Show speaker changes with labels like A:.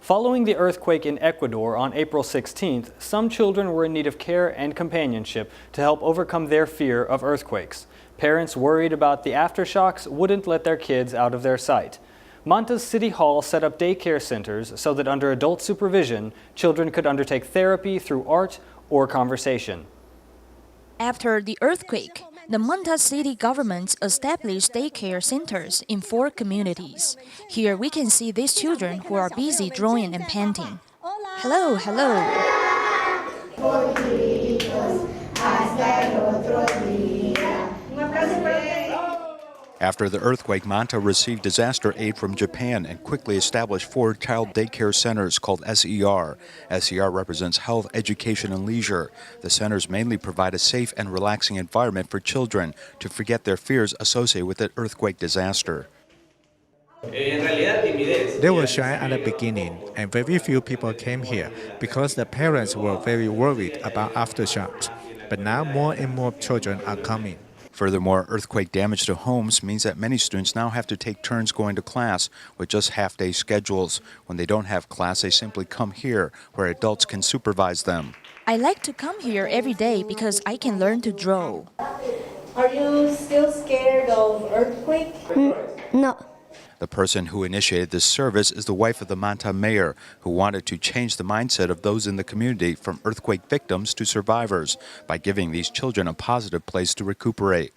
A: Following the earthquake in Ecuador on April 16th, some children were in need of care and companionship to help overcome their fear of earthquakes. Parents worried about the aftershocks wouldn't let their kids out of their sight. Manta's City Hall set up daycare centers so that under adult supervision, children could undertake therapy through art or conversation.
B: After the earthquake, the Manta city government established daycare centers in 4 communities. Here we can see these children who are busy drawing and painting. Hello, hello.
C: After the earthquake, Manta received disaster aid from Japan and quickly established 4 child daycare centers called SER. SER represents health, education, and leisure. The centers mainly provide a safe and relaxing environment for children to forget their fears associated with the earthquake disaster.
D: They were shy at the beginning, and very few people came here because the parents were very worried about aftershocks. But now more and more children are coming.
C: Furthermore, earthquake damage to homes means that many students now have to take turns going to class with just half-day schedules. When they don't have class, they simply come here, where adults can supervise them.
B: I like to come here every day because I can learn to draw.
E: Are you still scared of earthquake?
F: No.
C: The person who initiated this service is the wife of the Manta mayor, who wanted to change the mindset of those in the community from earthquake victims to survivors by giving these children a positive place to recuperate.